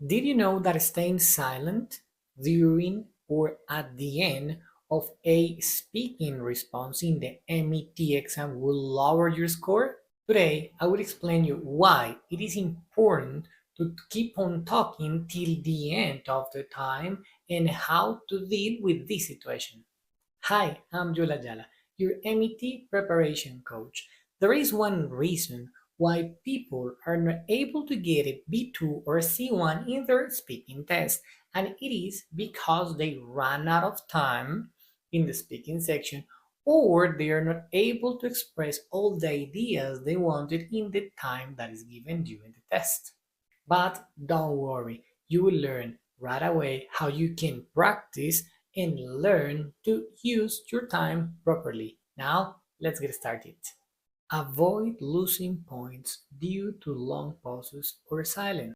Did you know that staying silent during or at the end of a speaking response in the MET exam will lower your score? Today, I will explain you why it is important to keep on talking till the end of the time and how to deal with this situation. Hi, I'm Yula Jala, your MET preparation coach. There is one reason why people are not able to get a B2 or C1 in their speaking test, and it is because they run out of time in the speaking section or they are not able to express all the ideas they wanted in the time that is given during the test. But don't worry, you will learn right away how you can practice and learn to use your time properly. Now, let's get started. Avoid losing points due to long pauses or silence.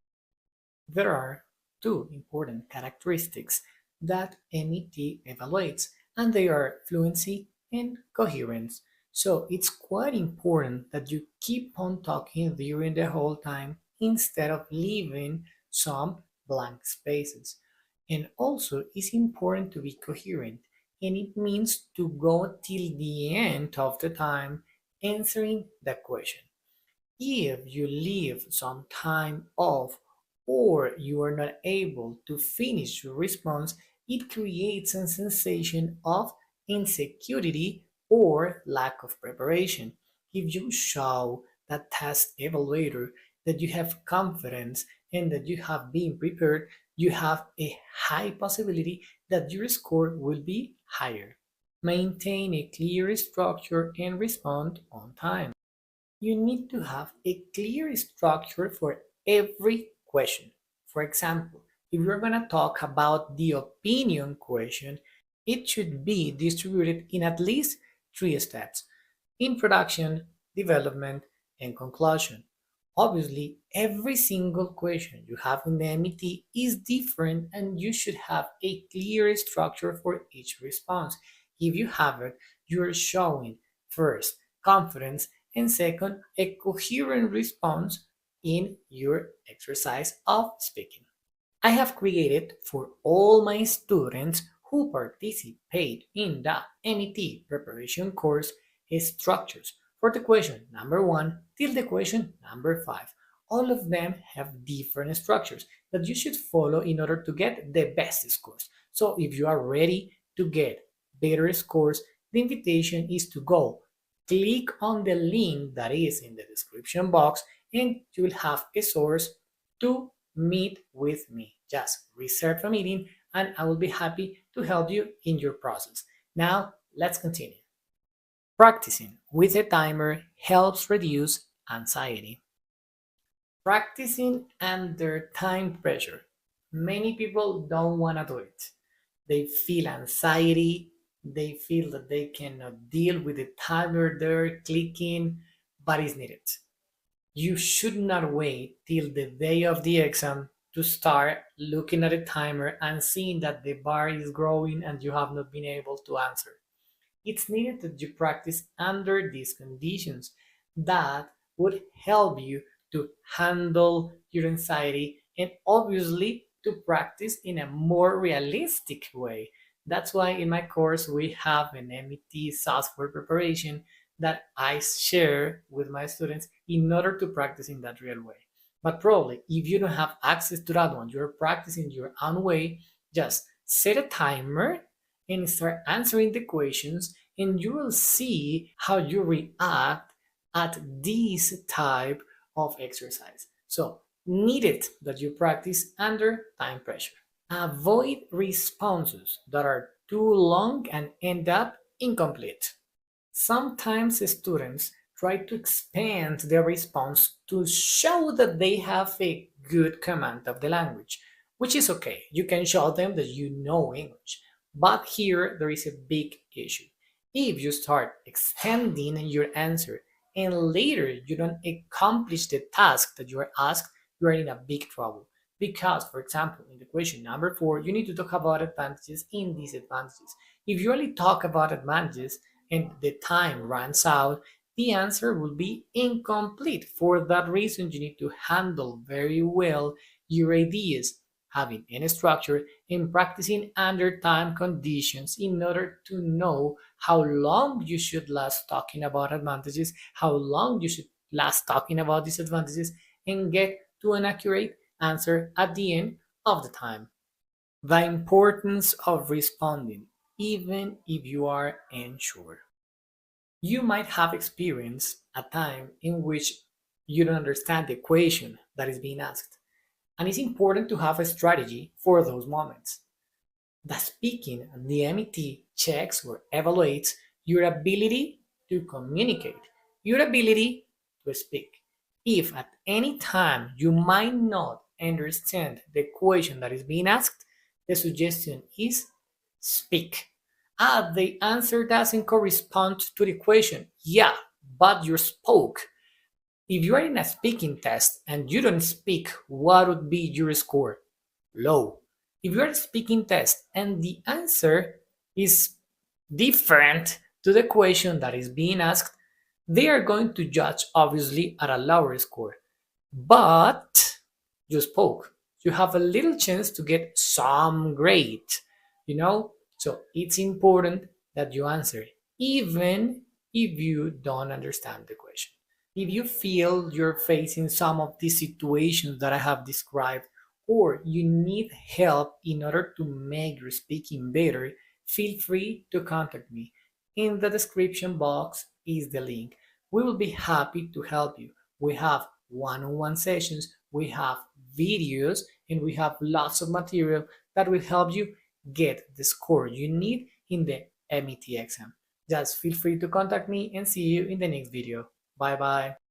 There are two important characteristics that MET evaluates, and they are fluency and coherence. So it's quite important that you keep on talking during the whole time instead of leaving some blank spaces. And also, it's important to be coherent, and it means to go till the end of the time answering the question. If you leave some time off or you are not able to finish your response, it creates a sensation of insecurity or lack of preparation. If you show that test evaluator that you have confidence and that you have been prepared, you have a high possibility that your score will be higher. Maintain a clear structure and respond on time. You need to have a clear structure for every question. For example, if you're going to talk about the opinion question, it should be distributed in at least three steps: introduction, development, and conclusion. Obviously, every single question you have in the MET is different, and you should have a clear structure for each response. If you have it, you're showing first confidence and second a coherent response in your exercise of speaking. I have created for all my students who participate in the MET preparation course structures for the question number 1 till the question number 5. All of them have different structures that you should follow in order to get the best scores. So if you are ready to get better scores, the invitation is to go click on the link that is in the description box and you will have a source to meet with me. Just reserve a meeting and I will be happy to help you in your process. Now, let's continue. Practicing with a timer helps reduce anxiety. Practicing under time pressure. Many people don't want to do it. They feel anxiety, they feel that they cannot deal with the timer they're clicking, but it's needed. You should not wait till the day of the exam to start looking at the timer and seeing that the bar is growing and you have not been able to answer. It's needed that you practice under these conditions. That would help you to handle your anxiety and obviously to practice in a more realistic way. That's why in my course we have an MET software preparation that I share with my students in order to practice in that real way. But probably if you don't have access to that one, you're practicing your own way, just set a timer and start answering the questions, and you will see how you react at this type of exercise. So, need it that you practice under time pressure. Avoid responses that are too long and end up incomplete. Sometimes students try to expand their response to show that they have a good command of the language, which is okay. You can show them that you know English. But here there is a big issue. If you start extending your answer and later you don't accomplish the task that you are asked, you are in a big trouble. Because, for example, in the question number 4, you need to talk about advantages and disadvantages. If you only talk about advantages and the time runs out, the answer will be incomplete. For that reason, you need to handle very well your ideas, having any structure, and practicing under time conditions in order to know how long you should last talking about advantages, how long you should last talking about disadvantages, and get to an accurate answer at the end of the time. The importance of responding, even if you are unsure. You might have experienced a time in which you don't understand the equation that is being asked, and it's important to have a strategy for those moments. The speaking, the MET checks or evaluates your ability to communicate, your ability to speak. If at any time you might not understand the question that is being asked, the suggestion is speak. Ah, the answer doesn't correspond to the question. Yeah, but you spoke. If you are in a speaking test and you don't speak, what would be your score? Low. If you are speaking test and the answer is different to the question that is being asked, they are going to judge obviously at a lower score. But you spoke. You have a little chance to get some grade, you know? So it's important that you answer, even if you don't understand the question. If you feel you're facing some of these situations that I have described, or you need help in order to make your speaking better, feel free to contact me. In the description box is the link. We will be happy to help you. We have one-on-one sessions, we have videos, and we have lots of material that will help you get the score you need in the MET exam. Just feel free to contact me and see you in the next video. Bye bye.